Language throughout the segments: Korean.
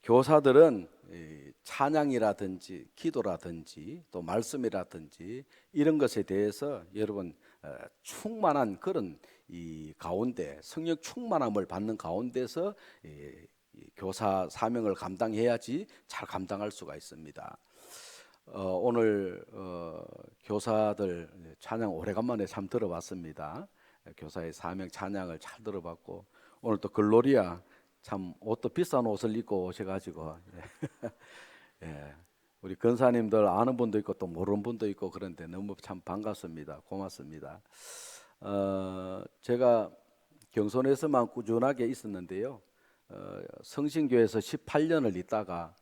교사들은 찬양이라든지 기도라든지 또 말씀이라든지 이런 것에 대해서 여러분 충만한 그런 이 가운데 성령 충만함을 받는 가운데서 이 교사 사명을 감당해야지 잘 감당할 수가 있습니다. 오늘 교사들 찬양 오래간만에 참 들어봤습니다. 교사의 사명 찬양을 잘 들어봤고 오늘 또 글로리아 참 옷도 비싼 옷을 입고 오셔가지고 예, 우리 권사님들 아는 분도 있고 또 모르는 분도 있고 그런데 너무 참 반갑습니다. 고맙습니다. 제가 경손에서만 꾸준하게 있었는데요. 성신교에서 18년을 있다가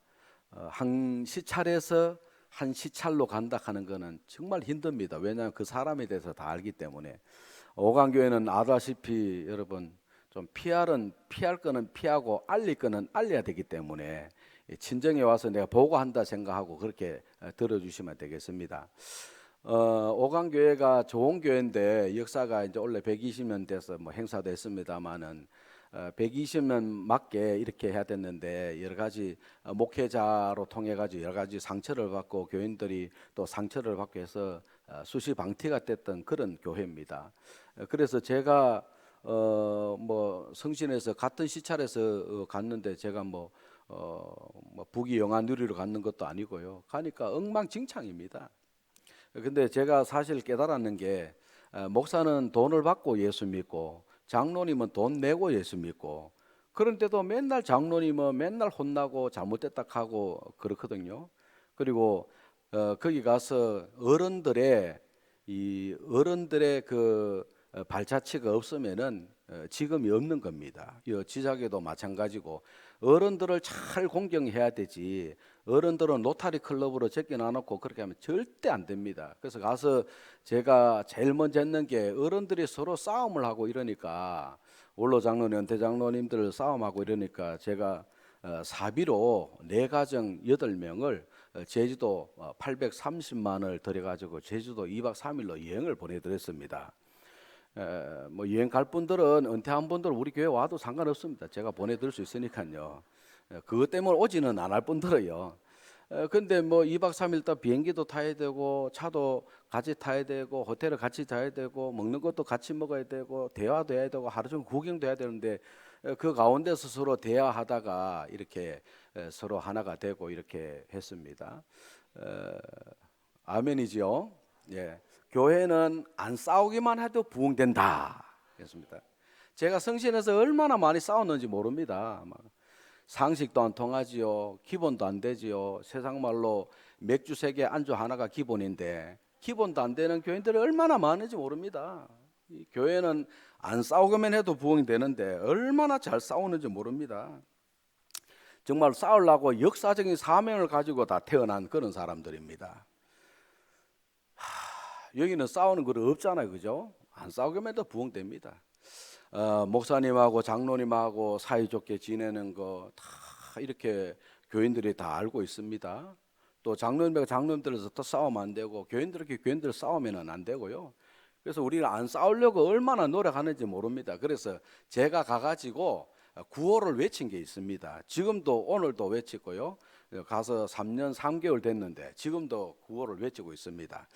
한 시찰에서 한 시찰로 간다 하는 거는 정말 힘듭니다. 왜냐하면 그 사람에 대해서 다 알기 때문에. 오강교회는 아다시피 여러분 좀 피할 거는 피하고 알릴 거는 알려야 되기 때문에 친정에 와서 내가 보고한다 생각하고 그렇게 들어주시면 되겠습니다. 오강교회가 좋은 교회인데 역사가 이제 원래 120년 돼서 뭐 행사도 했습니다만은 120년 맞게 이렇게 해야 됐는데 여러 가지 목회자로 통해 가지고 여러 가지 상처를 받고 교인들이 또 상처를 받고 해서 수시방티가 됐던 그런 교회입니다. 그래서 제가 뭐 성신에서 같은 시찰에서 갔는데 제가 뭐 북이 영화 누리러 갔는 것도 아니고요. 가니까 엉망진창입니다. 근데 제가 사실 깨달았는 게 목사는 돈을 받고 예수 믿고 장로님은 돈 내고 예수 믿고 그런데도 맨날 장로님은 맨날 혼나고 잘못됐다 하고 그렇거든요. 그리고 거기 가서 어른들의 그 발자취가 없으면은 지금이 없는 겁니다. 이 지자계도 마찬가지고 어른들을 잘 공경해야 되지. 어른들은 로타리 클럽으로 제껴놔놓고 그렇게 하면 절대 안 됩니다. 그래서 가서 제가 제일 먼저 했는 게 어른들이 서로 싸움을 하고 이러니까 원로 장로님, 연태 장로님들 싸움하고 이러니까 제가 사비로 4가정 8명을 제주도 830만 원을 들여가지고 제주도 2박 3일로 여행을 보내드렸습니다. 뭐 여행 갈 분들은 은퇴한 분들 우리 교회 와도 상관없습니다. 제가 보내드릴 수 있으니까요. 그것 때문에 오지는 안 할 분들은요. 근데 뭐 2박 3일 다 비행기도 타야 되고 차도 같이 타야 되고 호텔을 같이 자야 되고 먹는 것도 같이 먹어야 되고 대화도 해야 되고 하루 종일 구경도 해야 되는데 그 가운데서 서로 대화하다가 이렇게 서로 하나가 되고 이렇게 했습니다. 아멘이지요. 예. 교회는 안 싸우기만 해도 부흥된다. 그렇습니다. 제가 성신에서 얼마나 많이 싸웠는지 모릅니다. 상식도 안 통하지요. 기본도 안 되지요. 세상 말로 맥주 3개 안주 하나가 기본인데 기본도 안 되는 교인들이 얼마나 많은지 모릅니다. 이 교회는 안 싸우기만 해도 부흥이 되는데 얼마나 잘 싸우는지 모릅니다. 정말 싸우려고 역사적인 사명을 가지고 다 태어난 그런 사람들입니다. 여기는 싸우는 거 없잖아요, 그죠? 안 싸우기만 해도 부흥됩니다. 목사님하고 장로님하고 사이좋게 지내는 거 다 이렇게 교인들이 다 알고 있습니다. 또 장로님들에서 또 싸우면 안 되고 교인들 싸우면 안 되고요. 그래서 우리는 안 싸우려고 얼마나 노력하는지 모릅니다. 그래서 제가 가가지고 구호를 외친 게 있습니다. 지금도 오늘도 외치고요. 가서 3년 3개월 됐는데 지금도 구호를 외치고 있습니다.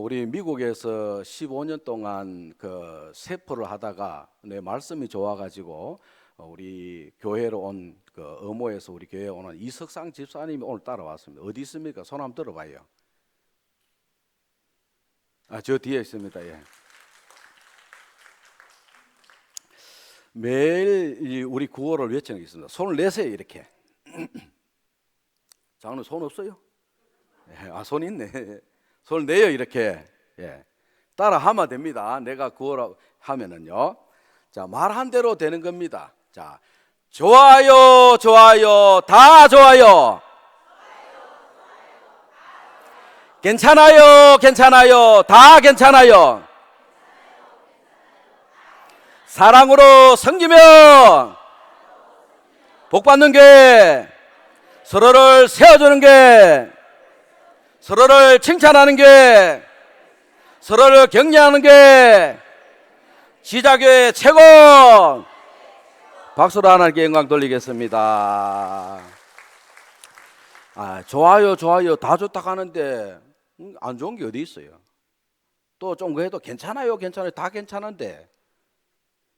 우리 미국에서 15년 동안 그 세포를 하다가 내 말씀이 좋아가지고 우리 교회로 온 그 어모에서 우리 교회에 오는 이석상 집사님이 오늘 따라왔습니다. 어디 있습니까? 손 한번 들어봐요. 저 뒤에 있습니다. 예. 매일 우리 구호를 외치는 게 있습니다. 손을 내세요 이렇게. 장로님 손 없어요? 손 있네. 손을 내요 이렇게. 예. 따라 하면 됩니다. 내가 구호를 하면은요. 자, 말한 대로 되는 겁니다. 자, 좋아요, 좋아요, 다 좋아요. 괜찮아요, 괜찮아요, 다 괜찮아요. 사랑으로 섬기면 복 받는 게, 서로를 세워주는 게, 서로를 칭찬하는 게, 서로를 격려하는 게 지자교회 최고. 박수로 하나님께 영광 돌리겠습니다. 좋아요, 좋아요. 다 좋다 하는데 안 좋은 게 어디 있어요? 또 좀 그래도 괜찮아요, 괜찮아요. 다 괜찮은데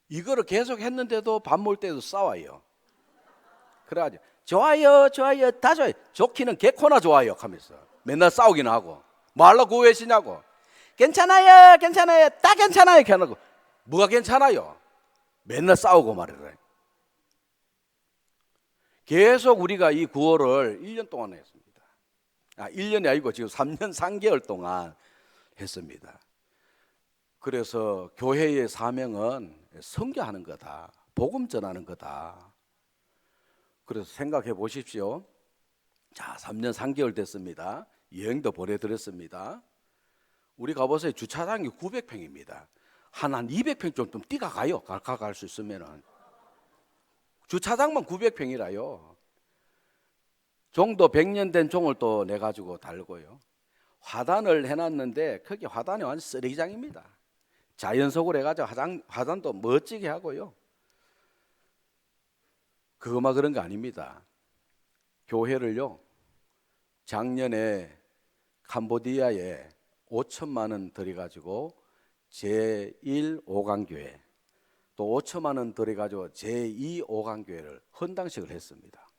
이거를 계속 했는데도 밥 먹을 때도 싸워요. 그래가지고 좋아요, 좋아요, 다 좋아요. 좋기는 개코나 좋아요 하면서 맨날 싸우긴 하고 뭐 하려고 구애시냐고. 괜찮아요, 괜찮아요, 다 괜찮아요 이렇게 하고 뭐가 괜찮아요? 맨날 싸우고 말이래. 계속 우리가 이 구호를 1년 동안 했습니다. 1년이 아니고 지금 3년 3개월 동안 했습니다. 그래서 교회의 사명은 선교하는 거다. 복음 전하는 거다. 그래서 생각해 보십시오. 자, 3년 3개월 됐습니다. 여행도 보내드렸습니다. 우리 가보세요. 주차장이 900평입니다. 한 200평 좀 뛰가 가요. 갈 수 있으면은. 주차장만 900평이라요. 종도 100년 된 종을 또 내가지고 달고요. 화단을 해놨는데 거기 화단이 완전 쓰레기장입니다. 자연석으로 해가지고 화단도 멋지게 하고요. 그거만 그런 거 아닙니다. 교회를요, 작년에 캄보디아에 5천만 원 들여가지고 제1 오강교회, 또 5천만 원 들여가지고 제2 오강교회를 헌당식을 했습니다.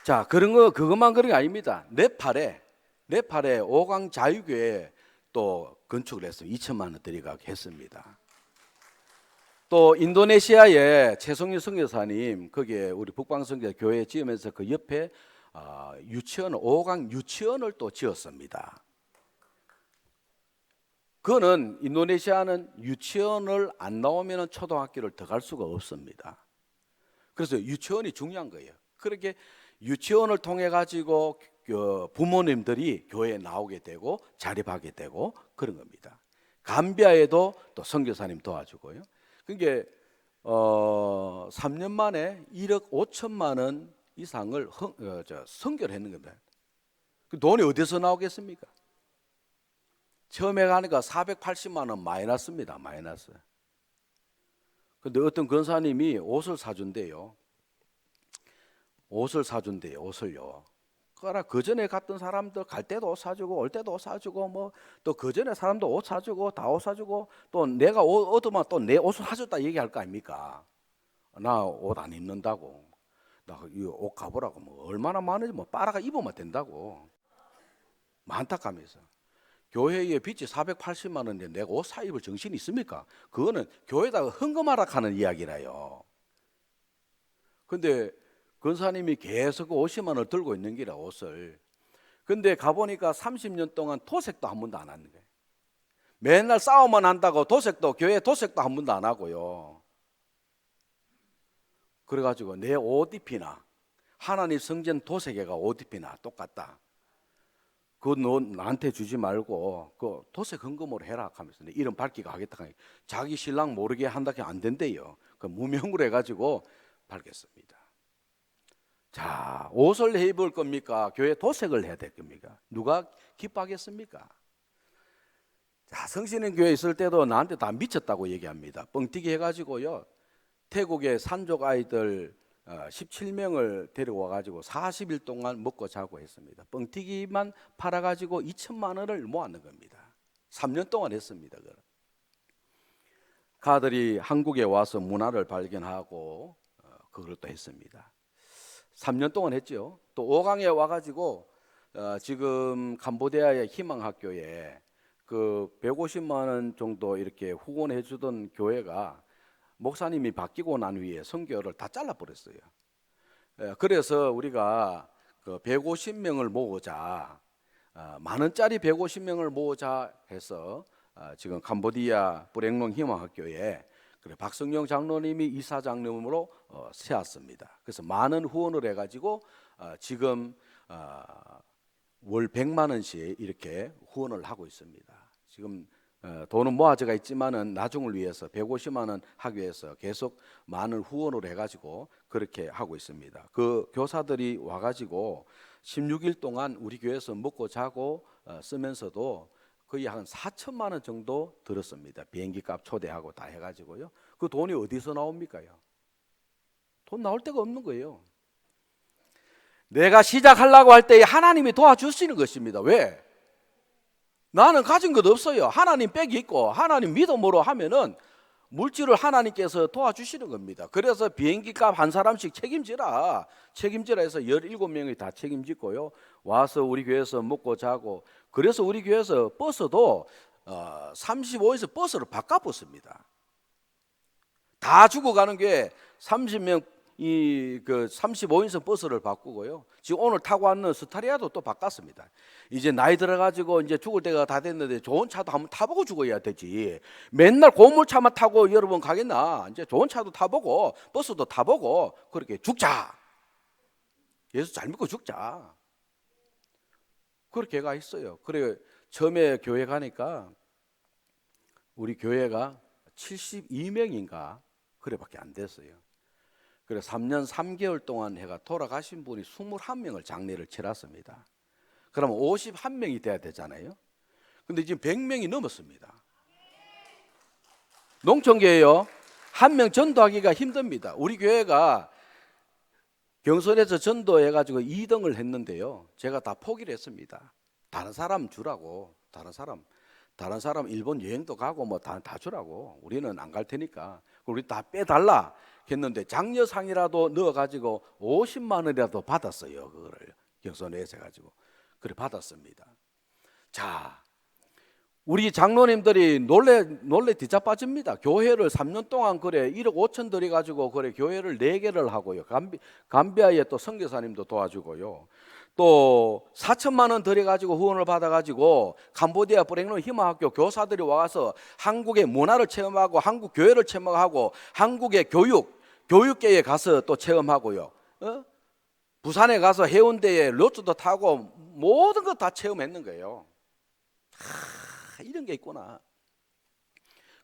자, 그것만 그런 게 아닙니다. 네팔에 오강 자유교회 또 건축을 했습니다. 2천만 원 들여가지고 했습니다. 또 인도네시아의 최성윤 선교사님 거기에 우리 북방선교 교회 지으면서 그 옆에 유치원 5강 유치원을 또 지었습니다. 그거는 인도네시아는 유치원을 안 나오면 초등학교를 더 갈 수가 없습니다. 그래서 유치원이 중요한 거예요. 그렇게 유치원을 통해 가지고 부모님들이 교회에 나오게 되고 자립하게 되고 그런 겁니다. 감비아에도 또 선교사님 도와주고요. 그게 3년 만에 1억 5천만 원 이상을 선교를 했는 겁니다. 그 돈이 어디서 나오겠습니까? 처음에 가니까 480만 원 마이너스입니다. 마이너스. 근데 어떤 권사님이 옷을 사준대요. 옷을요. 그러나 그 전에 갔던 사람들 갈 때도 옷 사주고 올 때도 옷 사주고 뭐 또 그 전에 사람도 옷 사주고 다 옷 사주고 또 내가 옷 얻으면 또 내 옷을 사줬다 얘기할 거 아닙니까? 나 옷 안 입는다고. 나 이 옷 가보라고 뭐 얼마나 많은지 뭐 빨아가 입으면 된다고. 많다카면서. 교회에 빚이 480만 원인데 내가 옷 사 입을 정신이 있습니까? 그거는 교회에다가 헌금하라 하는 이야기라요. 근데 권사님이 계속 50만 원을 들고 있는 기라 옷을. 근데 가보니까 30년 동안 도색도 한 번도 안 하는 거예요. 맨날 싸움만 한다고 교회 도색도 한 번도 안 하고요. 그래가지고 내 옷 입이나 하나님 성전 도색회가 옷 입이나 똑같다. 그거 너 나한테 주지 말고 그 도색 헌금으로 해라 하면서 이름 밝기가 하겠다. 자기 신랑 모르게 한다게 안 된대요. 그 무명으로 해가지고 밝혔습니다. 자, 옷을 입을 겁니까? 교회 도색을 해야 될 겁니까? 누가 기뻐하겠습니까? 자, 성신의 교회에 있을 때도 나한테 다 미쳤다고 얘기합니다. 뻥튀기 해가지고요. 태국의 산족 아이들 17명을 데려와 가지고 40일 동안 먹고 자고 했습니다. 뻥튀기만 팔아가지고 2천만 원을 모았는 겁니다. 3년 동안 했습니다. 가들이 한국에 와서 문화를 발견하고 그걸 또 했습니다. 3년 동안 했죠. 또 5강에 와가지고 지금 캄보디아의 희망학교에 그 150만 원 정도 이렇게 후원해 주던 교회가 목사님이 바뀌고 난 후에 선교를 다 잘라버렸어요. 그래서 우리가 그 150명을 모으자, 만 원짜리 150명을 모으자 해서 지금 캄보디아 뿌랭롱 희망학교에 그래 박성영 장로님이 이사장님으로 세웠습니다. 그래서 많은 후원을 해가지고 지금 월 100만 원씩 이렇게 후원을 하고 있습니다. 지금 돈은 모아져가 있지만은 나중을 위해서 150만 원 하기 위해서 계속 많은 후원을 해가지고 그렇게 하고 있습니다. 그 교사들이 와가지고 16일 동안 우리 교회에서 먹고 자고 쓰면서도 거의 한 4천만 원 정도 들었습니다. 비행기 값 초대하고 다 해가지고요. 그 돈이 어디서 나옵니까요? 돈 나올 데가 없는 거예요. 내가 시작하려고 할 때 하나님이 도와주시는 것입니다. 왜? 나는 가진 것 없어요. 하나님 빽이 있고 하나님 믿음으로 하면은 물질을 하나님께서 도와주시는 겁니다. 그래서 비행기값 한 사람씩 책임지라 해서 17명이 다 책임지고요. 와서 우리 교회에서 먹고 자고, 그래서 우리 교회에서 버스도 35에서 버스를 바꿔봤습니다. 다 죽어가는 게 30명 그 35인승 버스를 바꾸고요. 지금 오늘 타고 왔는 스타리아도 또 바꿨습니다. 이제 나이 들어가지고 이제 죽을 때가 다 됐는데 좋은 차도 한번 타보고 죽어야 되지. 맨날 고물차만 타고 여러 번 가겠나? 이제 좋은 차도 타보고 버스도 타보고 그렇게 죽자. 예수 잘 믿고 죽자. 그렇게 가 있어요. 그래 처음에 교회 가니까 우리 교회가 72명인가 그래밖에 안 됐어요. 그래 3년 3개월 동안 해가 돌아가신 분이 21명을 장례를 치렀습니다. 그러면 51명이 돼야 되잖아요. 근데 지금 100명이 넘었습니다. 농촌교회요. 한 명 전도하기가 힘듭니다. 우리 교회가 경선에서 전도해가지고 2등을 했는데요. 제가 다 포기를 했습니다. 다른 사람 주라고. 다른 사람 일본 여행도 가고 뭐 다 주라고. 우리는 안 갈 테니까. 우리 다 빼달라 했는데 장려상이라도 넣어가지고 50만 원이라도 받았어요. 그거를 경선에서 해가지고 그래 받았습니다. 자, 우리 장로님들이 놀래 뒤자빠집니다. 교회를 3년 동안 그래 1억 5천 들여가지고 그래 교회를 4개를 하고요. 감비아에 또 선교사님도 도와주고요. 또 4천만 원 들여가지고 후원을 받아가지고 캄보디아 브랭노 희망학교 교사들이 와서 한국의 문화를 체험하고 한국 교회를 체험하고 한국의 교육계에 가서 또 체험하고요. 부산에 가서 해운대에 로또도 타고 모든 거 다 체험했는 거예요. 이런 게 있구나.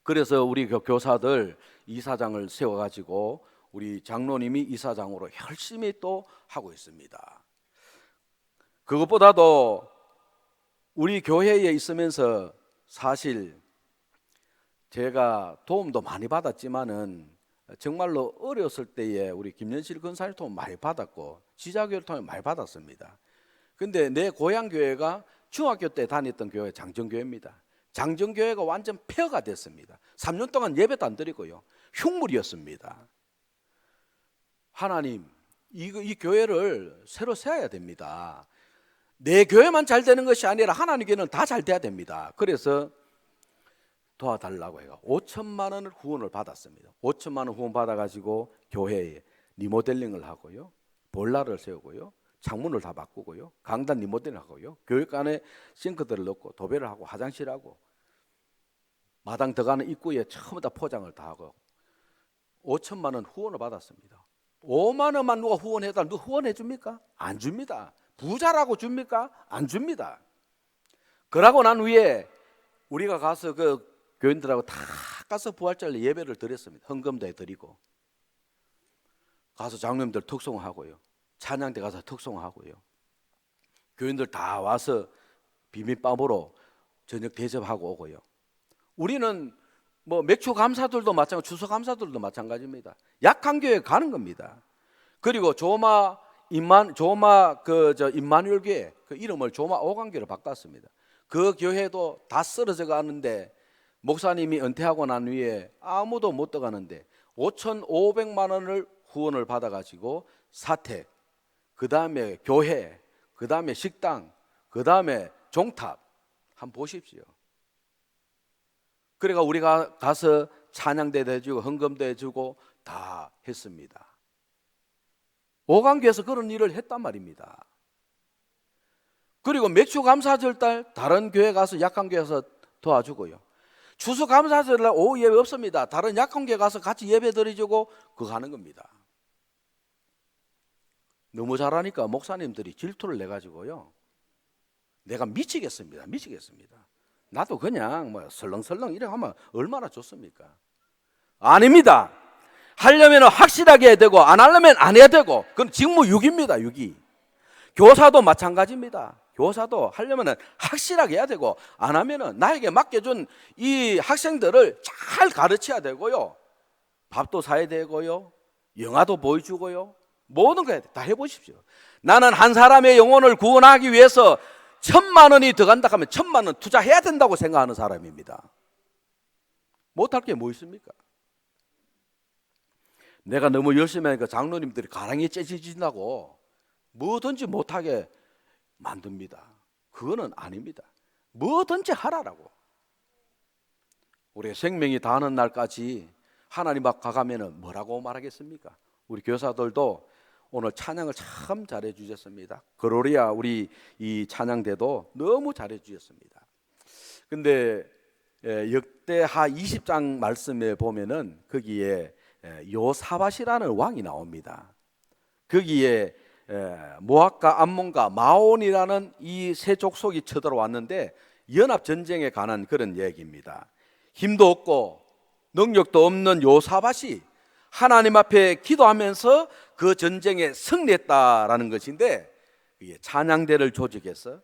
그래서 우리 교사들 이사장을 세워가지고 우리 장로님이 이사장으로 열심히 또 하고 있습니다. 그것보다도 우리 교회에 있으면서 사실 제가 도움도 많이 받았지만은 정말로 어렸을 때에 우리 김연실 권사님 도움 많이 받았고 지자교회를 통해 많이 받았습니다. 근데 내 고향 교회가 중학교 때 다녔던 교회 장정교회입니다. 장정교회가 완전 폐허가 됐습니다. 3년 동안 예배도 안 드리고요. 흉물이었습니다. 하나님, 이 교회를 새로 세워야 됩니다. 내 교회만 잘 되는 것이 아니라 하나님 교회는 다 잘 돼야 됩니다. 그래서 도와달라고 해요. 5천만 원을 후원을 받았습니다. 5천만 원 후원 받아가지고 교회에 리모델링을 하고요. 볼라를 세우고요. 창문을 다 바꾸고요. 강단 리모델링을 하고요. 교육관에 싱크대를 넣고 도배를 하고 화장실하고 마당 들어가는 입구에 처음 다 포장을 다 하고 5천만 원 후원을 받았습니다. 5만 원만 누가 후원해다 누가 후원해 줍니까? 안 줍니다. 부자라고 줍니까? 안 줍니다. 그러고 난 후에 우리가 가서 그 교인들하고 다 가서 부활절 예배를 드렸습니다. 헌금도 해드리고 가서 장로님들 특송하고요. 찬양대 가서 특송하고요. 교인들 다 와서 비빔밥으로 저녁 대접하고 오고요. 우리는 뭐 맥주 감사들도 마찬가지, 주소 감사들도 마찬가지입니다. 약한 교회 가는 겁니다. 그리고 임마누엘 교회 그 이름을 조마 오강교로 바꿨습니다. 그 교회도 다 쓰러져 가는데 목사님이 은퇴하고 난 후에 아무도 못 들어가는데 5,500만 원을 후원을 받아가지고 사택, 그 다음에 교회, 그 다음에 식당, 그 다음에 종탑 한번 보십시오. 그러니까 우리가 가서 찬양대도 해주고 헌금도 해주고 다 했습니다. 오강교에서 그런 일을 했단 말입니다. 그리고 맥주 감사절 날 다른 교회 가서 약한 교회에서 도와주고요. 추수 감사절 날 오후 예배 없습니다. 다른 약한 교회 가서 같이 예배 드려주고 그거 하는 겁니다. 너무 잘하니까 목사님들이 질투를 내가지고요. 내가 미치겠습니다. 나도 그냥 뭐 설렁설렁 이렇게 하면 얼마나 좋습니까? 아닙니다. 하려면 확실하게 해야 되고 안 하려면 안 해야 되고 그건 직무유기입니다. 유기. 교사도 마찬가지입니다. 교사도 하려면 확실하게 해야 되고 안 하면 나에게 맡겨준 이 학생들을 잘 가르쳐야 되고요. 밥도 사야 되고요. 영화도 보여주고요. 모든 거 다 해보십시오. 나는 한 사람의 영혼을 구원하기 위해서 1,000만 원이 들어간다 하면 1,000만 원 투자해야 된다고 생각하는 사람입니다. 못할 게 뭐 있습니까? 내가 너무 열심히 하니까 장로님들이 가랑이 째지진다고 뭐든지 못하게 만듭니다. 그거는 아닙니다. 뭐든지 하라라고. 우리의 생명이 다하는 날까지 하나님 앞 가가면은 뭐라고 말하겠습니까? 우리 교사들도 오늘 찬양을 참 잘해 주셨습니다. 그로리아 우리 이 찬양대도 너무 잘해 주셨습니다. 근데 역대하 20장 말씀에 보면은 거기에 요사밧이라는 왕이 나옵니다. 거기에 모압과 암몬과 마온이라는 이 세 족속이 쳐들어왔는데 연합 전쟁에 관한 그런 얘기입니다. 힘도 없고 능력도 없는 요사밧이 하나님 앞에 기도하면서 그 전쟁에 승리했다라는 것인데, 찬양대를 조직해서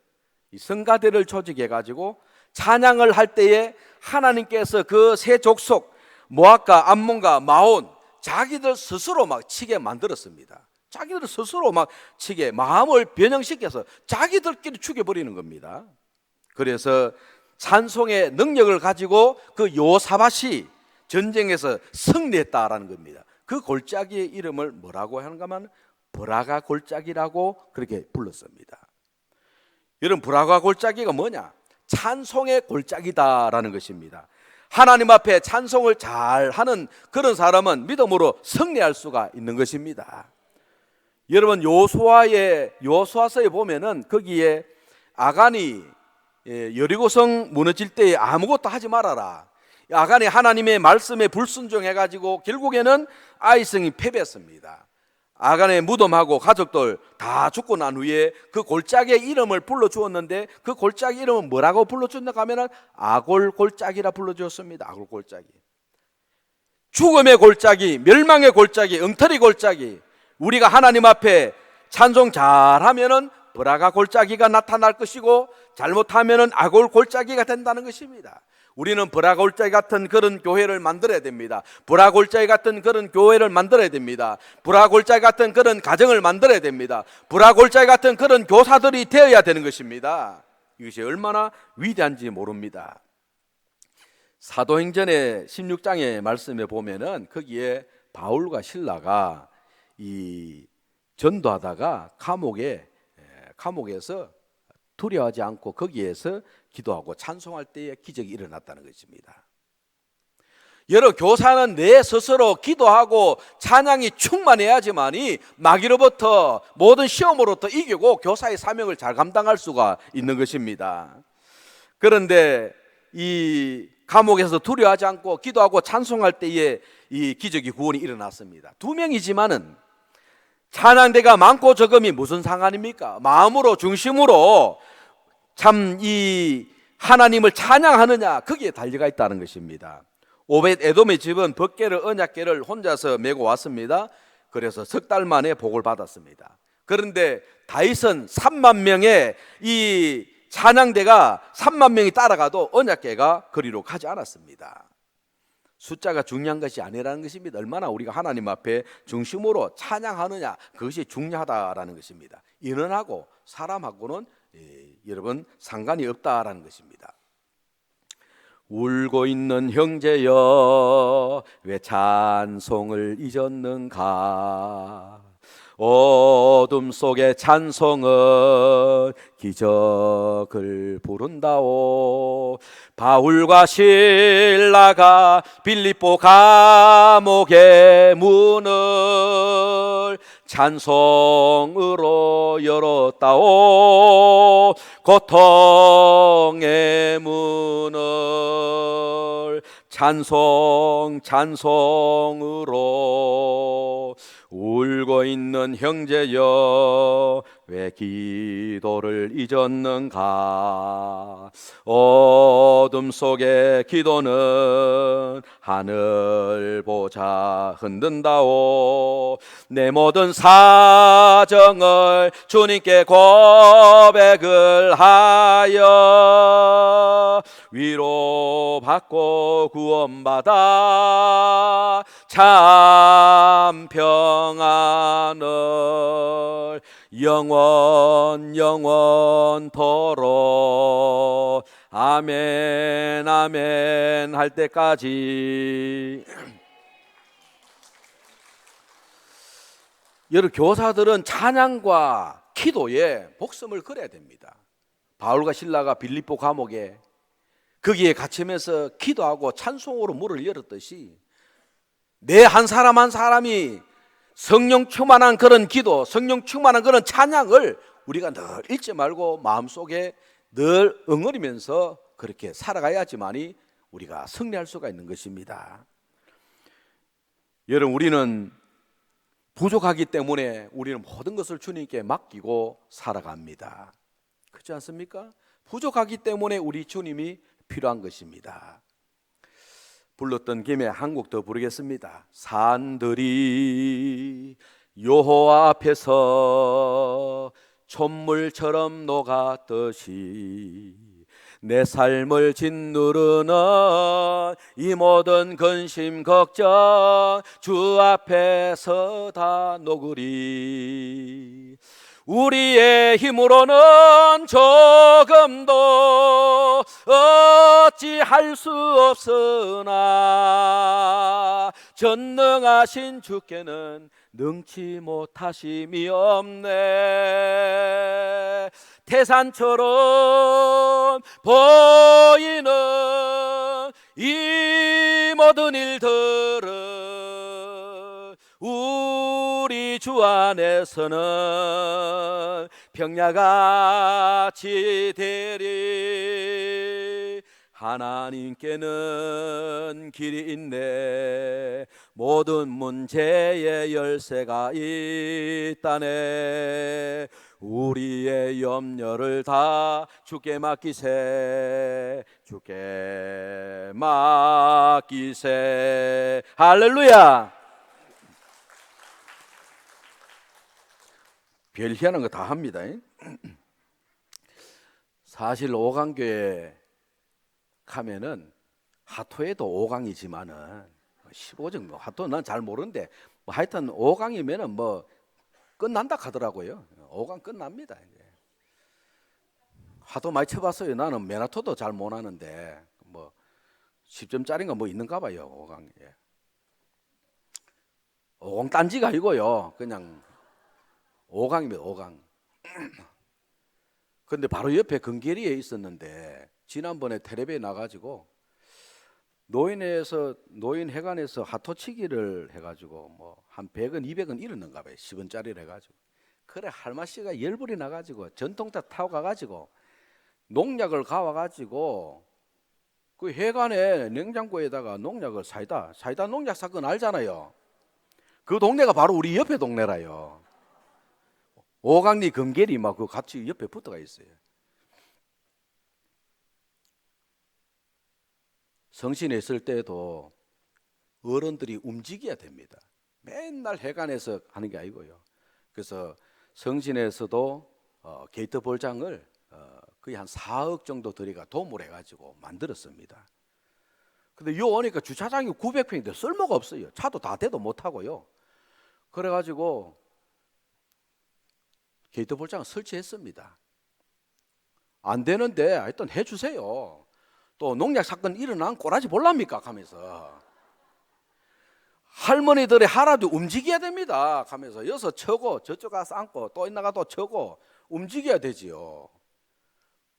이 성가대를 조직해 가지고 찬양을 할 때에 하나님께서 그 세 족속 모압과 암몬과 마온 자기들 스스로 막 치게 만들었습니다. 자기들 스스로 막 치게 마음을 변형시켜서 자기들끼리 죽여버리는 겁니다. 그래서 찬송의 능력을 가지고 그 요사밧이 전쟁에서 승리했다라는 겁니다. 그 골짜기의 이름을 뭐라고 하는가 하면 브라가 골짜기라고 그렇게 불렀습니다. 여러분, 브라가 골짜기가 뭐냐? 찬송의 골짜기다라는 것입니다. 하나님 앞에 찬송을 잘하는 그런 사람은 믿음으로 승리할 수가 있는 것입니다. 여러분, 요수아서에 보면은 거기에 아간이 여리고성 무너질 때에 아무것도 하지 말아라. 아간이 하나님의 말씀에 불순종해가지고 결국에는 아이성이 패배했습니다. 아간의 무덤하고 가족들 다 죽고 난 후에 그 골짜기의 이름을 불러주었는데 그 골짜기 이름은 뭐라고 불러주었나 하면은 아골 골짜기라 불러주었습니다. 아골 골짜기. 죽음의 골짜기, 멸망의 골짜기, 엉터리 골짜기. 우리가 하나님 앞에 찬송 잘하면은 브라가 골짜기가 나타날 것이고 잘못하면은 아골 골짜기가 된다는 것입니다. 우리는 브라가 골짜기 같은 그런 교회를 만들어야 됩니다. 브라가 골짜기 같은 그런 교회를 만들어야 됩니다. 브라가 골짜기 같은 그런 가정을 만들어야 됩니다. 브라가 골짜기 같은 그런 교사들이 되어야 되는 것입니다. 이것이 얼마나 위대한지 모릅니다. 사도행전의 16장의 말씀에 보면은 거기에 바울과 실라가 이 전도하다가 감옥에서 두려워하지 않고 거기에서 기도하고 찬송할 때에 기적이 일어났다는 것입니다. 여러 교사는 내 스스로 기도하고 찬양이 충만해야지만이 마귀로부터 모든 시험으로부터 이기고 교사의 사명을 잘 감당할 수가 있는 것입니다. 그런데 이 감옥에서 두려워하지 않고 기도하고 찬송할 때에 이 기적이 구원이 일어났습니다. 2명이지만은 찬양대가 많고 적음이 무슨 상관입니까? 마음으로 중심으로 참 이 하나님을 찬양하느냐, 거기에 달려가 있다는 것입니다. 오벳 에돔의 집은 법궤를 언약궤를 혼자서 메고 왔습니다. 그래서 석 달 만에 복을 받았습니다. 그런데 다윗은 3만 명의 이 찬양대가 3만 명이 따라가도 언약궤가 그리로 가지 않았습니다. 숫자가 중요한 것이 아니라는 것입니다. 얼마나 우리가 하나님 앞에 중심으로 찬양하느냐, 그것이 중요하다라는 것입니다. 인원하고 사람하고는 여러분 상관이 없다라는 것입니다. 울고 있는 형제여 왜 찬송을 잊었는가? 어둠 속의 찬송은 기적을 부른다오. 바울과 실라가 빌립보 감옥의 문을 찬송으로 열었다오. 고통의 문을 찬송으로. 울고 있는 형제여 왜 기도를 잊었는가? 어둠 속의 기도는 하늘 보자 흔든다오. 내 모든 사정을 주님께 고백을 하여 위로받고 구원받아 참 평 영원 영원토록 아멘 아멘 할 때까지. 여러 교사들은 찬양과 기도에 목숨을 걸어야 됩니다. 바울과 실라가 빌립보 감옥에 거기에 갇히면서 기도하고 찬송으로 문을 열었듯이 내 한 사람 한 사람이 성령 충만한 그런 기도, 성령 충만한 그런 찬양을 우리가 늘 잊지 말고 마음속에 늘 응어리면서 그렇게 살아가야지만이 우리가 승리할 수가 있는 것입니다. 여러분, 우리는 부족하기 때문에 우리는 모든 것을 주님께 맡기고 살아갑니다. 그렇지 않습니까? 부족하기 때문에 우리 주님이 필요한 것입니다. 불렀던 김에 한 곡 더 부르겠습니다. 산들이 여호와 앞에서 촛물처럼 녹았듯이 내 삶을 짓누르는 이 모든 근심 걱정 주 앞에서 다 녹으리. 우리의 힘으로는 조금도 어찌할 수 없으나 전능하신 주께는 능치 못하심이 없네. 태산처럼 보이는 이 모든 일들은 우리 주 안에서는 평야같이 되리. 하나님께는 길이 있네. 모든 문제의 열쇠가 있다네. 우리의 염려를 다 주께 맡기세. 주께 맡기세. 할렐루야. 별 희한한 거 다 합니다. 사실 오강교회 가면은 하토에도 5강이지만은 15정 뭐 하토 난 잘 모르는데 뭐 하여튼 5강이면은 뭐 끝난다 하더라고요. 5강 끝납니다. 이제. 하도 많이 쳐봤어요. 나는 메나토도 잘 못하는데 뭐 10점짜리인가 뭐 있는가 봐요. 5강. 예. 5강 딴지가 아니고요. 그냥 5강입니다. 5강. 근데 바로 옆에 근계리에 있었는데 지난번에 텔레비에 나가지고 노인회관에서 하토치기를 해가지고 뭐 한 100원 200원 잃었는가 봐요. 10원짜리를 해가지고. 그래 할마씨가 열불이 나가지고 전통차 타고 가가지고 농약을 가와가지고 그 회관에 냉장고에다가 농약을 사이다 농약 사건 알잖아요. 그 동네가 바로 우리 옆에 동네라요. 오강리 금계리 막 그 같이 옆에 붙어가 있어요. 성신에 있을 때도 어른들이 움직여야 됩니다. 맨날 해관에서 하는 게 아니고요. 그래서 성신에서도 게이트 볼장을 거의 한 4억 정도 들이가 도움을 해가지고 만들었습니다. 근데 요 오니까 주차장이 900평인데 쓸모가 없어요. 차도 다 대도 못하고요. 그래가지고 게이트 볼장을 설치했습니다. 안 되는데 하여튼 해주세요. 또 농약 사건 일어난 꼬라지 볼랍니까? 하면서 할머니들의 하라도 움직여야 됩니다. 하면서 여기서 쳐고 저쪽 가서 앉고 또 있나가 또 쳐고 움직여야 되지요.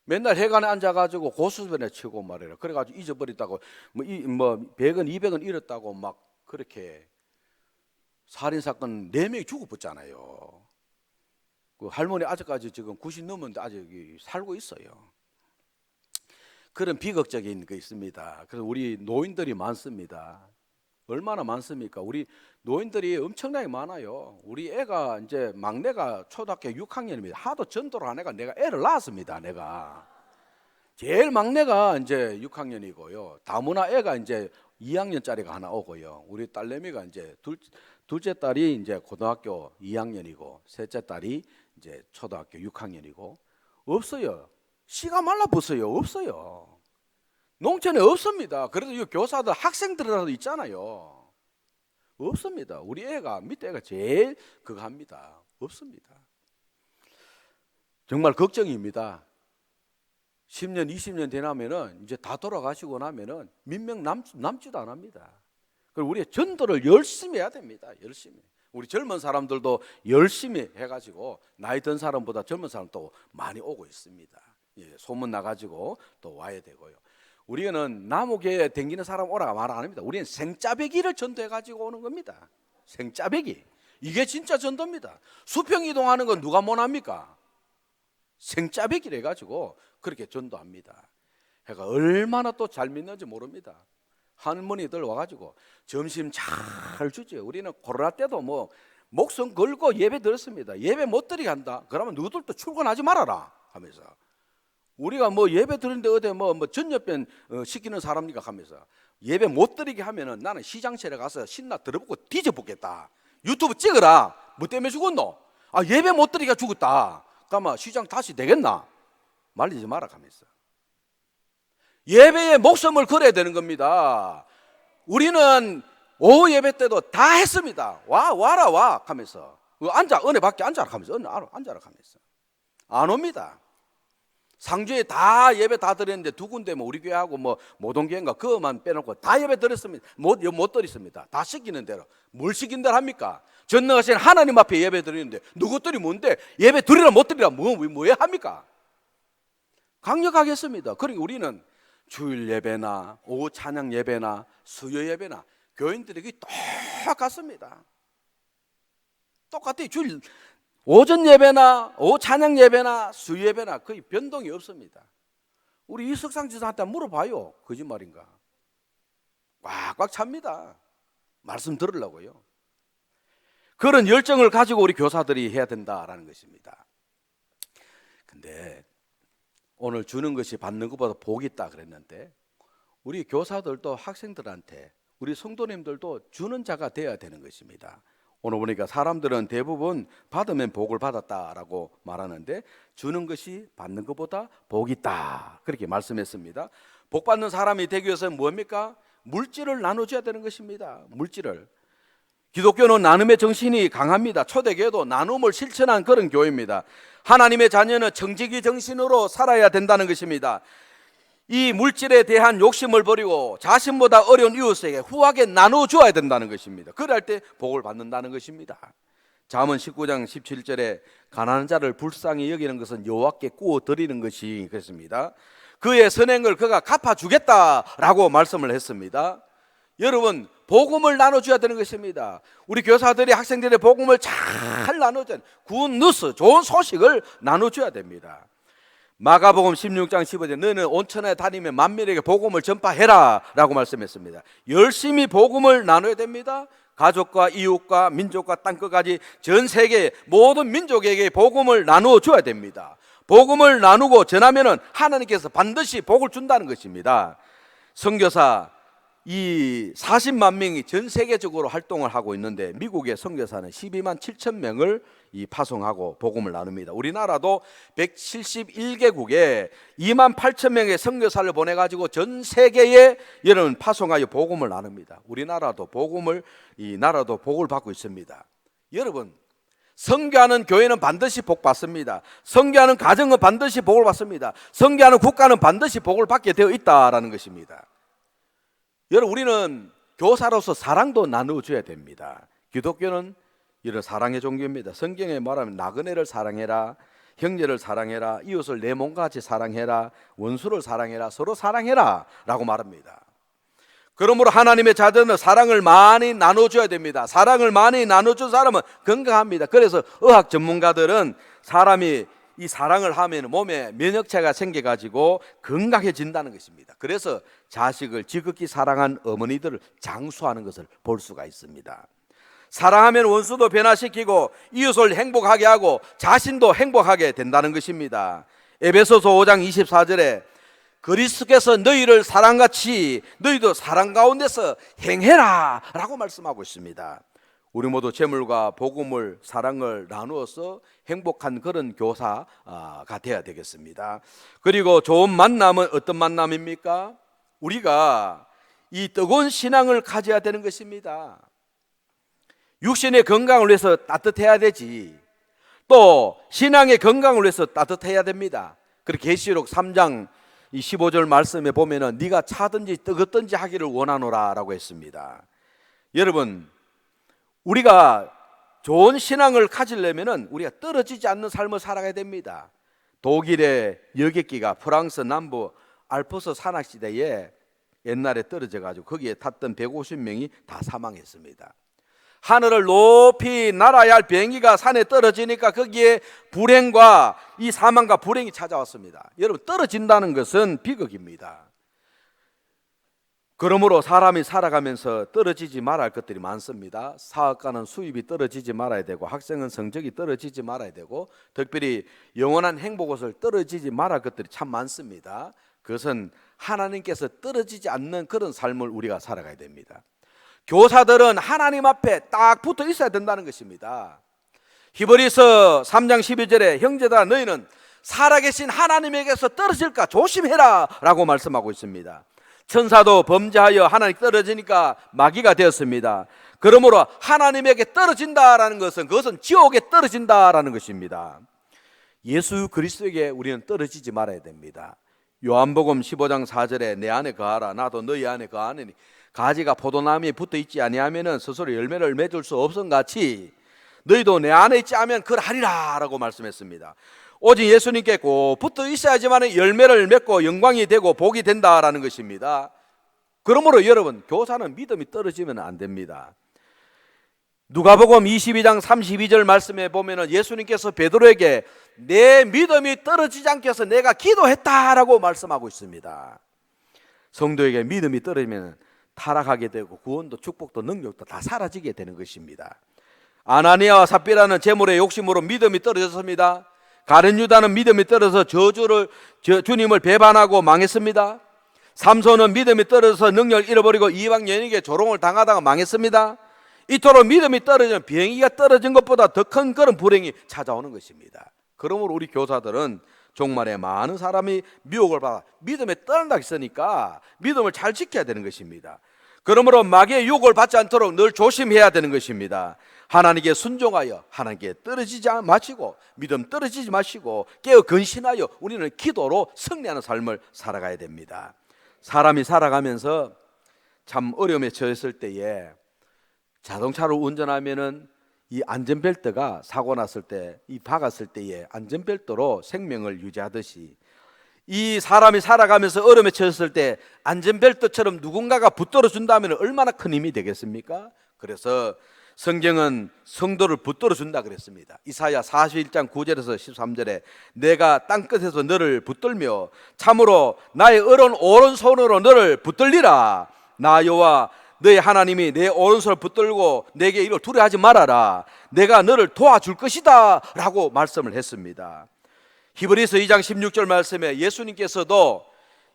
맨날 해관에 앉아가지고 고수변에 치고 말이라. 그래가지고 잊어버렸다고 뭐 100원 200원 잃었다고 막 그렇게 살인사건 4명이 죽어붙잖아요. 그 할머니 아직까지 지금 90 넘었는데 아직 살고 있어요. 그런 비극적인 게 있습니다. 그래서 우리 노인들이 많습니다. 얼마나 많습니까? 우리 노인들이 엄청나게 많아요. 우리 애가 이제 막내가 초등학교 6학년입니다. 하도 전도를 한 애가 내가 애를 낳았습니다. 내가 제일 막내가 이제 6학년이고요. 다문화 애가 이제 2학년짜리가 하나 오고요. 우리 딸내미가 이제 둘째 딸이 이제 고등학교 2학년이고 셋째 딸이 이제 초등학교 6학년이고 없어요. 씨가 말라붙어요. 없어요. 농촌에 없습니다. 그래도 이 교사들 학생들이라도 있잖아요. 없습니다. 우리 애가 밑에 애가 제일 그거 합니다. 없습니다. 정말 걱정입니다. 10년, 20년 되나면은 이제 다 돌아가시고 나면은 민명 남지도 안 합니다. 그리고 우리의 전도를 열심히 해야 됩니다. 열심히. 우리 젊은 사람들도 열심히 해가지고 나이 든 사람보다 젊은 사람도 많이 오고 있습니다. 예, 소문 나가지고 또 와야 되고요. 우리는 나무교에 댕기는 사람 오라가 말 안 합니다. 우리는 생짜배기를 전도해가지고 오는 겁니다. 생짜배기. 이게 진짜 전도입니다. 수평 이동하는 건 누가 못합니까? 생짜배기를 해가지고 그렇게 전도합니다. 그러니까 얼마나 또 잘 믿는지 모릅니다. 할머니들 와가지고 점심 잘 주죠. 우리는 코로나 때도 뭐 목숨 걸고 예배 드렸습니다. 예배 못 드리게 한다. 그러면 누구들도 출근하지 말아라 하면서 우리가 뭐 예배 드리는데 어디 뭐 전염병 시키는 사람니까 하면서 예배 못 드리게 하면은 나는 시장실에 가서 신나 들어보고 뒤져보겠다. 유튜브 찍어라. 뭐 때문에 죽었노? 아 예배 못 드리게 죽었다. 그러면 시장 다시 되겠나? 말리지 마라 하면서 예배에 목숨을 걸어야 되는 겁니다. 우리는 오후 예배 때도 다 했습니다. 와라 하면서 앉아 은혜 받게 앉아라 하면서 앉아라 하면서 안 옵니다. 상주에 다 예배 다 드렸는데 두 군데 뭐 우리 교회하고 뭐 모동교회인가 그것만 빼놓고 다 예배 드렸습니다. 못 드렸습니다. 다 시키는 대로. 뭘 시킨 대로 합니까? 전능하신 하나님 앞에 예배 드리는데 누구들이 뭔데 예배 드리라 못 드리라 뭐 합니까? 강력하게 했습니다. 그러니까 우리는 주일 예배나 오후 찬양 예배나 수요 예배나 교인들에게 똑같습니다. 똑같아요. 주일 오전 예배나 오후 찬양 예배나 수요 예배나 거의 변동이 없습니다. 우리 이석상 지사한테 물어봐요. 거짓말인가? 꽉꽉 찹니다. 말씀 들으려고요. 그런 열정을 가지고 우리 교사들이 해야 된다라는 것입니다. 근데 오늘 주는 것이 받는 것보다 복이 있다 그랬는데 우리 교사들도 학생들한테 우리 성도님들도 주는 자가 되어야 되는 것입니다. 오늘 보니까 사람들은 대부분 받으면 복을 받았다라고 말하는데 주는 것이 받는 것보다 복이 있다 그렇게 말씀했습니다. 복 받는 사람이 되기 위해서는 뭡니까? 물질을 나눠줘야 되는 것입니다. 물질을. 기독교는 나눔의 정신이 강합니다. 초대교회도 나눔을 실천한 그런 교회입니다. 하나님의 자녀는 청지기 정신으로 살아야 된다는 것입니다. 이 물질에 대한 욕심을 버리고 자신보다 어려운 이웃에게 후하게 나눠주어야 된다는 것입니다. 그럴 때 복을 받는다는 것입니다. 잠언 19장 17절에 가난한 자를 불쌍히 여기는 것은 여호와께 구워 드리는 것이 그렇습니다. 그의 선행을 그가 갚아주겠다라고 말씀을 했습니다. 여러분 복음을 나눠줘야 되는 것입니다. 우리 교사들이 학생들의 복음을 잘 나눠줘야 돼요. 굿 뉴스, 좋은 소식을 나눠줘야 됩니다. 마가복음 16장 15절 너는 온 천하에 다니며 만민에게 복음을 전파해라 라고 말씀했습니다. 열심히 복음을 나눠야 됩니다. 가족과 이웃과 민족과 땅끝까지 전 세계 모든 민족에게 복음을 나누어 줘야 됩니다. 복음을 나누고 전하면은 하나님께서 반드시 복을 준다는 것입니다. 선교사 이 40만 명이 전 세계적으로 활동을 하고 있는데 미국의 선교사는 12만 7천 명을 파송하고 복음을 나눕니다. 우리나라도 171개국에 2만 8천 명의 선교사를 보내가지고 전 세계에 여러분 파송하여 복음을 나눕니다. 우리나라도 나라도 복을 받고 있습니다. 여러분 선교하는 교회는 반드시 복 받습니다. 선교하는 가정은 반드시 복을 받습니다. 선교하는 국가는 반드시 복을 받게 되어 있다라는 것입니다. 여러분 우리는 교사로서 사랑도 나누어줘야 됩니다. 기독교는 이런 사랑의 종교입니다. 성경에 말하면 나그네를 사랑해라, 형제를 사랑해라, 이웃을 내 몸과 같이 사랑해라, 원수를 사랑해라, 서로 사랑해라 라고 말합니다. 그러므로 하나님의 자녀는 사랑을 많이 나눠줘야 됩니다. 사랑을 많이 나눠준 사람은 건강합니다. 그래서 의학 전문가들은 사람이 이 사랑을 하면 몸에 면역체가 생겨가지고 건강해진다는 것입니다. 그래서 자식을 지극히 사랑한 어머니들을 장수하는 것을 볼 수가 있습니다. 사랑하면 원수도 변화시키고 이웃을 행복하게 하고 자신도 행복하게 된다는 것입니다. 에베소서 5장 24절에 그리스도께서 너희를 사랑같이 너희도 사랑 가운데서 행해라 라고 말씀하고 있습니다. 우리 모두 재물과 복음을 사랑을 나누어서 행복한 그런 교사가 되어야 되겠습니다. 그리고 좋은 만남은 어떤 만남입니까? 우리가 이 뜨거운 신앙을 가져야 되는 것입니다. 육신의 건강을 위해서 따뜻해야 되지 또 신앙의 건강을 위해서 따뜻해야 됩니다. 그리고 계시록 3장 15절 말씀에 보면은 네가 차든지 뜨겁든지 하기를 원하노라라고 했습니다. 여러분, 우리가 좋은 신앙을 가지려면은 우리가 떨어지지 않는 삶을 살아가야 됩니다. 독일의 여객기가 프랑스 남부 알프스 산악지대에 옛날에 떨어져 가지고 거기에 탔던 150명이 다 사망했습니다. 하늘을 높이 날아야 할 비행기가 산에 떨어지니까 거기에 불행과 이 사망과 불행이 찾아왔습니다. 여러분, 떨어진다는 것은 비극입니다. 그러므로 사람이 살아가면서 떨어지지 말아야 할 것들이 많습니다. 사업가는 수입이 떨어지지 말아야 되고, 학생은 성적이 떨어지지 말아야 되고, 특별히 영원한 행복을 떨어지지 말아야 할 것들이 참 많습니다. 그것은 하나님께서 떨어지지 않는 그런 삶을 우리가 살아가야 됩니다. 교사들은 하나님 앞에 딱 붙어 있어야 된다는 것입니다. 히브리서 3장 12절에 형제들아 너희는 살아계신 하나님에게서 떨어질까 조심해라 라고 말씀하고 있습니다. 천사도 범죄하여 하나님 떨어지니까 마귀가 되었습니다. 그러므로 하나님에게 떨어진다라는 것은 그것은 지옥에 떨어진다라는 것입니다. 예수 그리스도에게 우리는 떨어지지 말아야 됩니다. 요한복음 15장 4절에 내 안에 거하라 나도 너희 안에 거하느니 가지가 포도나무에 붙어 있지 아니하면은 스스로 열매를 맺을 수 없음 같이 너희도 내 안에 있지 않으면 그러하리라 라고 말씀했습니다. 오직 예수님께 꼭 붙어 있어야지만 열매를 맺고 영광이 되고 복이 된다라는 것입니다. 그러므로 여러분, 교사는 믿음이 떨어지면 안 됩니다. 누가복음 22장 32절 말씀에 보면은 예수님께서 베드로에게 내 믿음이 떨어지지 않게 해서 내가 기도했다라고 말씀하고 있습니다. 성도에게 믿음이 떨어지면 타락하게 되고 구원도 축복도 능력도 다 사라지게 되는 것입니다. 아나니아와 삽비라는 재물의 욕심으로 믿음이 떨어졌습니다. 가룟 유다는 믿음이 떨어져서 주님을 배반하고 망했습니다. 삼손은 믿음이 떨어져서 능력을 잃어버리고 이방 여인에게 조롱을 당하다가 망했습니다. 이토록 믿음이 떨어지면 비행기가 떨어진 것보다 더 큰 그런 불행이 찾아오는 것입니다. 그러므로 우리 교사들은 종말에 많은 사람이 미혹을 받아 믿음에 떨어진다 했으니까 믿음을 잘 지켜야 되는 것입니다. 그러므로 마귀의 유혹을 받지 않도록 늘 조심해야 되는 것입니다. 하나님께 순종하여 하나님께 떨어지지 마시고 믿음 떨어지지 마시고 깨어 근신하여 우리는 기도로 승리하는 삶을 살아가야 됩니다. 사람이 살아가면서 참 어려움에 처했을 때에 자동차를 운전하면은 이 안전벨트가 사고 났을 때, 이 박았을 때에 안전벨트로 생명을 유지하듯이 이 사람이 살아가면서 어려움에 처했을 때 안전벨트처럼 누군가가 붙들어 준다면 얼마나 큰 힘이 되겠습니까? 그래서 성경은 성도를 붙들어 준다 그랬습니다. 이사야 41장 9절에서 13절에 내가 땅끝에서 너를 붙들며 참으로 나의 오른손으로 너를 붙들리라. 나 여호와 너의 하나님이 내 오른손을 붙들고 내게 이를 두려워하지 말아라. 내가 너를 도와줄 것이다 라고 말씀을 했습니다. 히브리서 2장 16절 말씀에 예수님께서도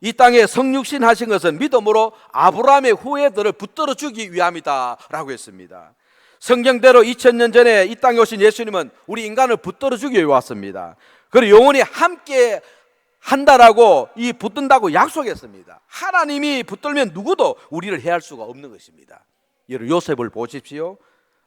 이 땅에 성육신 하신 것은 믿음으로 아브라함의 후예들을 붙들어 주기 위함이다 라고 했습니다. 성경대로 2000년 전에 이 땅에 오신 예수님은 우리 인간을 붙들어 주기 위해 왔습니다. 그리고 영원히 함께 한다라고 이 붙든다고 약속했습니다. 하나님이 붙들면 누구도 우리를 해할 수가 없는 것입니다. 여러분, 요셉을 보십시오.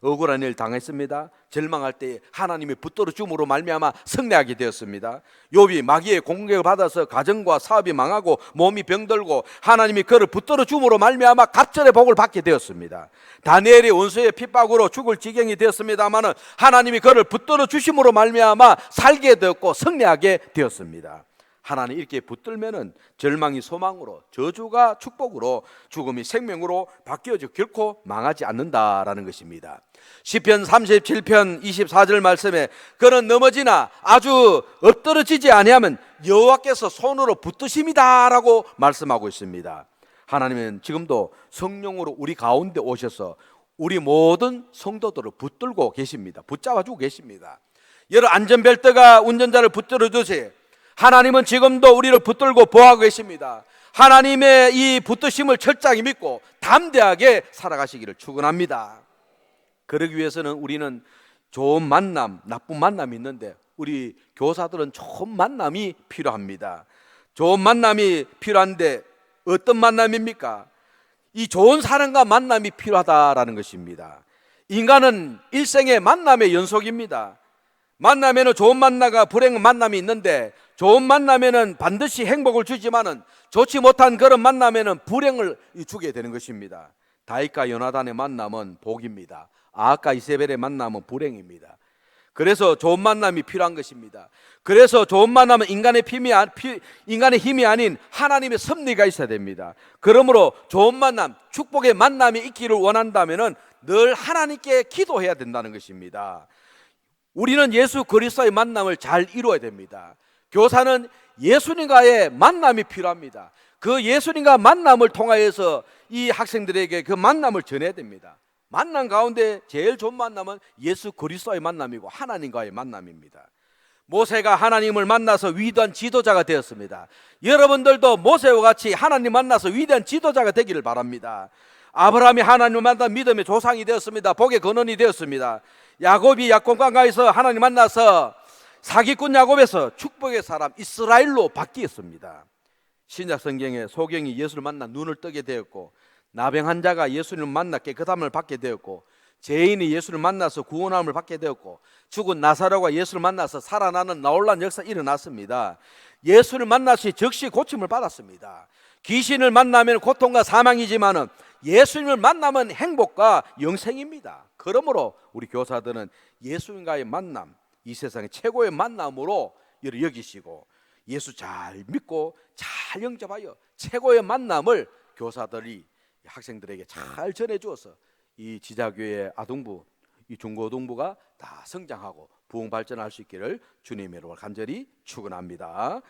억울한 일 당했습니다. 절망할 때 하나님이 붙들어 줌으로 말미암아 승리하게 되었습니다. 욥이 마귀의 공격을 받아서 가정과 사업이 망하고 몸이 병들고 하나님이 그를 붙들어 줌으로 말미암아 갑절의 복을 받게 되었습니다. 다니엘이 원수의 핍박으로 죽을 지경이 되었습니다마는 하나님이 그를 붙들어 주심으로 말미암아 살게 되었고 승리하게 되었습니다. 하나님 이렇게 붙들면은 절망이 소망으로, 저주가 축복으로, 죽음이 생명으로 바뀌어져 결코 망하지 않는다라는 것입니다. 시편 37편 24절 말씀에 그는 넘어지나 아주 엎드러지지 아니하면 여호와께서 손으로 붙드심이다라고 말씀하고 있습니다. 하나님은 지금도 성령으로 우리 가운데 오셔서 우리 모든 성도들을 붙들고 계십니다. 붙잡아주고 계십니다. 여러분, 안전벨트가 운전자를 붙들어 주세요. 하나님은 지금도 우리를 붙들고 보호하고 계십니다. 하나님의 이 붙드심을 철저하게 믿고 담대하게 살아가시기를 축원합니다. 그러기 위해서는 우리는 좋은 만남, 나쁜 만남이 있는데 우리 교사들은 좋은 만남이 필요합니다. 좋은 만남이 필요한데 어떤 만남입니까? 이 좋은 사람과 만남이 필요하다라는 것입니다. 인간은 일생의 만남의 연속입니다. 만나면은 좋은 만나가 불행 만남이 있는데, 좋은 만나면은 반드시 행복을 주지만은 좋지 못한 그런 만나면은 불행을 주게 되는 것입니다. 다윗과 요나단의 만남은 복입니다. 아합과 이세벨의 만남은 불행입니다. 그래서 좋은 만남이 필요한 것입니다. 그래서 좋은 만남은 인간의 힘이 아닌 하나님의 섭리가 있어야 됩니다. 그러므로 좋은 만남, 축복의 만남이 있기를 원한다면은 늘 하나님께 기도해야 된다는 것입니다. 우리는 예수 그리스도의 만남을 잘 이루어야 됩니다. 교사는 예수님과의 만남이 필요합니다. 그 예수님과 만남을 통하여서 이 학생들에게 그 만남을 전해야 됩니다. 만남 가운데 제일 좋은 만남은 예수 그리스도의 만남이고 하나님과의 만남입니다. 모세가 하나님을 만나서 위대한 지도자가 되었습니다. 여러분들도 모세와 같이 하나님 만나서 위대한 지도자가 되기를 바랍니다. 아브라함이 하나님을 만나 믿음의 조상이 되었습니다. 복의 근원이 되었습니다. 야곱이 약혼강가에서 하나님 만나서 사기꾼 야곱에서 축복의 사람 이스라엘로 바뀌었습니다. 신약 성경에 소경이 예수를 만나 눈을 뜨게 되었고, 나병 환자가 예수님을 만나 깨끗함을 받게 되었고, 죄인이 예수를 만나서 구원함을 받게 되었고, 죽은 나사로가 예수를 만나서 살아나는 놀라운 역사가 일어났습니다. 예수를 만나시 즉시 고침을 받았습니다. 귀신을 만나면 고통과 사망이지만 예수님을 만나면 행복과 영생입니다. 그러므로 우리 교사들은 예수님과의 만남, 이 세상의 최고의 만남으로 이를 여기시고, 예수 잘 믿고 잘 영접하여 최고의 만남을 교사들이 학생들에게 잘 전해주어서 이 지자교회 아동부, 이 중고등부가 다 성장하고 부흥 발전할 수 있기를 주님의 이름으로 간절히 축원합니다.